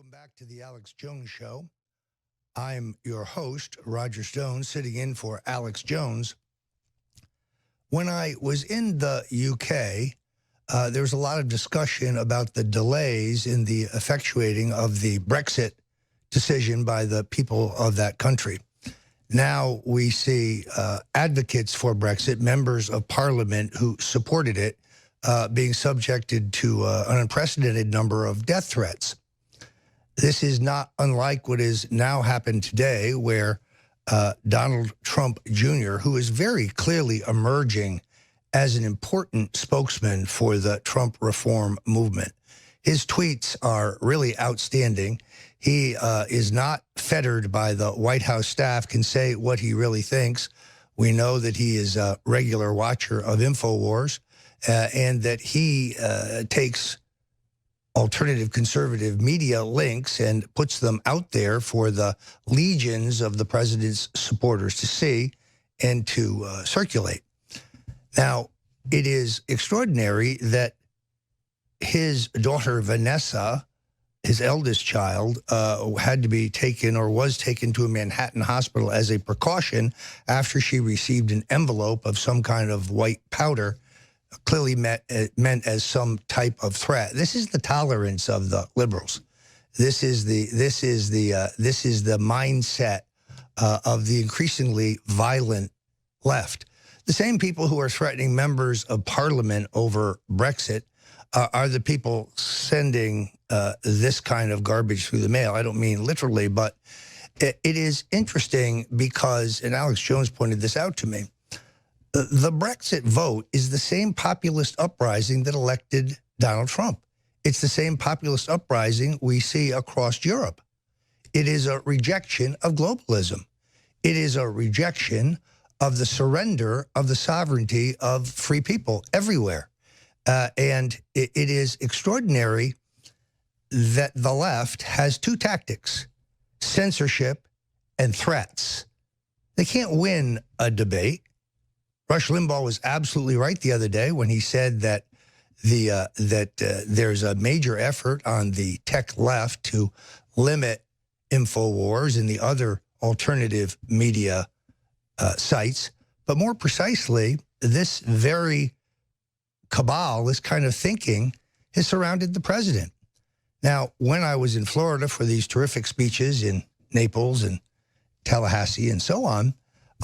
Welcome back to the Alex Jones Show. I'm your host, Roger Stone, sitting in for Alex Jones. When I was in the UK, there was a lot of discussion about the delays in the effectuating of the BREXIT decision by the people of that country. Now we see advocates for Brexit, members of parliament who supported it, being subjected to an unprecedented number of death threats. This is not unlike what has now happened today, where Donald Trump Jr., who is very clearly emerging as an important spokesman for the Trump reform movement. His tweets are really outstanding. He is not fettered by the White House staff, can say what he really thinks. We know that he is a regular watcher of InfoWars and that he takes alternative conservative media links and puts them out there for the legions of the president's supporters to see and to circulate. Now, it is extraordinary that his daughter, Vanessa, his eldest child, had to be taken or was taken to a Manhattan hospital as a precaution after she received an envelope of some kind of white powder, clearly meant as some type of threat. This is the tolerance of the liberals. This is the mindset of the increasingly violent left. The same people who are threatening members of parliament over Brexit are the people sending this kind of garbage through the mail. I don't mean literally, but it is interesting because, and Alex Jones pointed this out to me, the Brexit vote is the same populist uprising that elected Donald Trump. It's the same populist uprising we see across Europe. It is a rejection of globalism. It is a rejection of the surrender of the sovereignty of free people everywhere. And it is extraordinary that the left has two tactics: censorship and threats. They can't win a debate. Rush Limbaugh was absolutely right the other day when he said that there's a major effort on the tech left to limit InfoWars and the other alternative media sites. But more precisely, this very cabal, this kind of thinking, has surrounded the president. Now, when I was in Florida for these terrific speeches in Naples and Tallahassee and so on,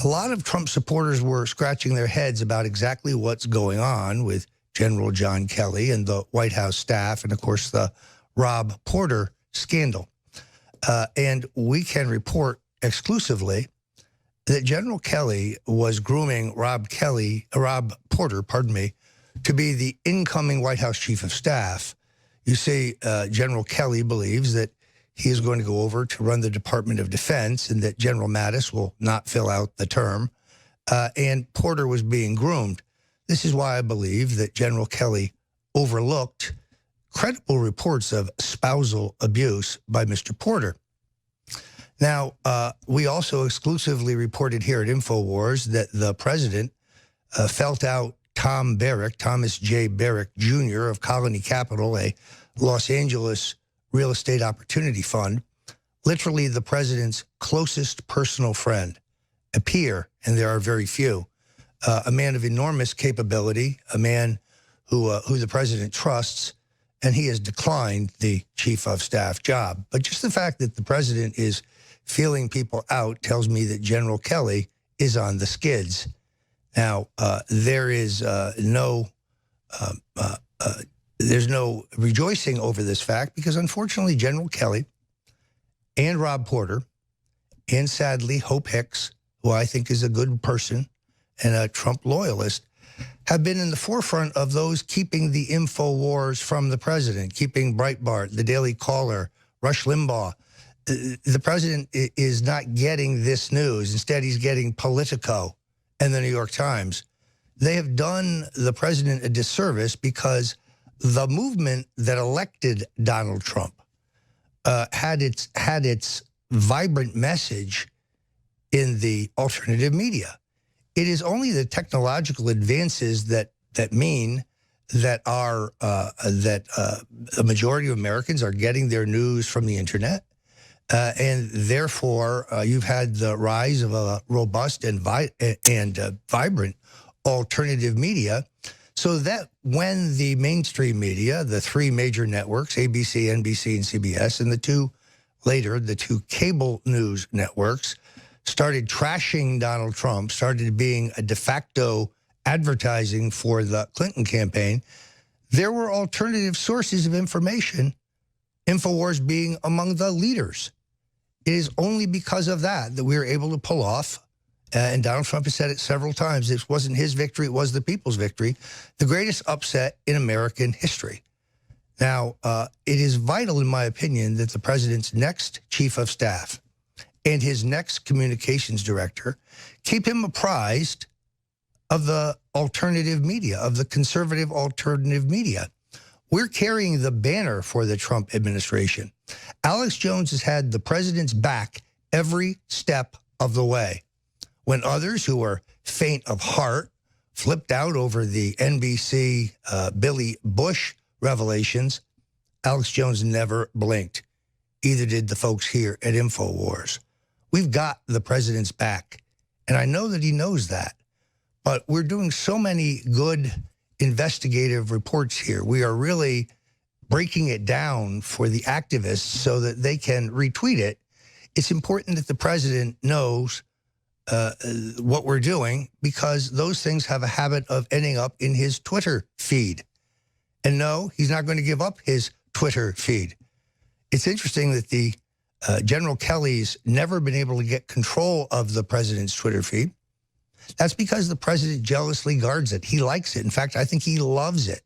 a lot of Trump supporters were scratching their heads about exactly what's going on with General John Kelly and the White House staff and, of course, the Rob Porter scandal. And we can report exclusively that General Kelly was grooming Rob Porter, to be the incoming White House chief of staff. You see, General Kelly believes that he is going to go over to run the Department of Defense and that General Mattis will not fill out the term. And Porter was being groomed. This is why I believe that General Kelly overlooked credible reports of spousal abuse by Mr. Porter. Now, we also exclusively reported here at InfoWars that the president felt out Thomas J. Barrick Jr. of Colony Capital, a Los Angeles real estate opportunity fund, literally the president's closest personal friend, a peer, and there are very few, a man of enormous capability, a man who the president trusts, and he has declined the chief of staff job. But just the fact that the president is feeling people out tells me that General Kelly is on the skids. Now, there is there's no rejoicing over this fact because, unfortunately, General Kelly and Rob Porter and, sadly, Hope Hicks, who I think is a good person and a Trump loyalist, have been in the forefront of those keeping the InfoWars from the president, keeping Breitbart, the Daily Caller, Rush Limbaugh. The president is not getting this news. Instead, he's getting Politico and the New York Times. They have done the president a disservice because the movement that elected Donald Trump had its vibrant message in the alternative media. It is only the technological advances that mean that a majority of Americans are getting their news from the internet. And therefore, you've had the rise of a robust and vibrant alternative media, so that when the mainstream media, the three major networks, ABC, NBC, and CBS, and the two cable news networks, started trashing Donald Trump, started being a de facto advertising for the Clinton campaign, there were alternative sources of information, InfoWars being among the leaders. It is only because of that we were able to pull off, and Donald Trump has said it several times, it wasn't his victory, it was the people's victory, the greatest upset in American history. Now, it is vital, in my opinion, that the president's next chief of staff and his next communications director keep him apprised of the alternative media, of the conservative alternative media. We're carrying the banner for the Trump administration. Alex Jones has had the president's back every step of the way. When others who are faint of heart flipped out over the NBC Billy Bush revelations, Alex Jones never blinked. Either did the folks here at InfoWars. We've got the president's back, and I know that he knows that. But we're doing so many good investigative reports here. We are really breaking it down for the activists so that they can retweet it. It's important that the president knows what we're doing, because those things have a habit of ending up in his Twitter feed. And no, he's not going to give up his Twitter feed. It's interesting that the General Kelly's never been able to get control of the president's Twitter feed. That's because the president jealously guards it. He likes it. In fact, I think he loves it.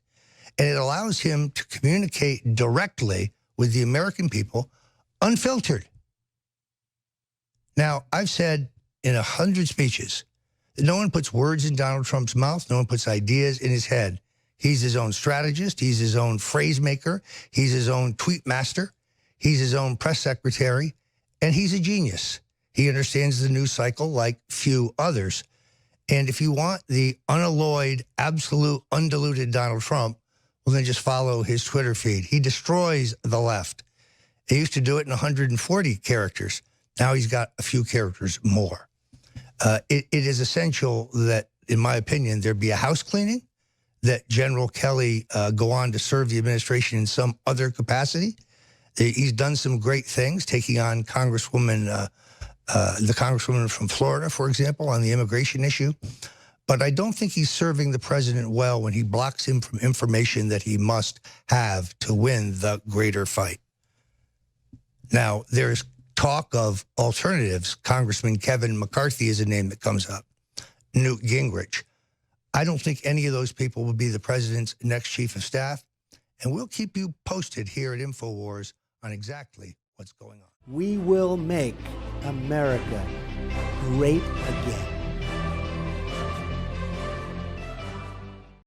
And it allows him to communicate directly with the American people, unfiltered. Now, I've said in 100 speeches that no one puts words in Donald Trump's mouth. No one puts ideas in his head. He's his own strategist. He's his own phrase maker. He's his own tweet master. He's his own press secretary. And he's a genius. He understands the news cycle like few others. And if you want the unalloyed, absolute, undiluted Donald Trump, well, then just follow his Twitter feed. He destroys the left. He used to do it in 140 characters. Now he's got a few characters more. It is essential that, in my opinion, there be a house cleaning, that General Kelly go on to serve the administration in some other capacity. He's done some great things, taking on the Congresswoman from Florida, for example, on the immigration issue. But I don't think he's serving the president well when he blocks him from information that he must have to win the greater fight. Now, there's talk of alternatives. Congressman Kevin McCarthy is a name that comes up. Newt Gingrich. I don't think any of those people will be the president's next chief of staff. And we'll keep you posted here at InfoWars on exactly what's going on. We will make America great again.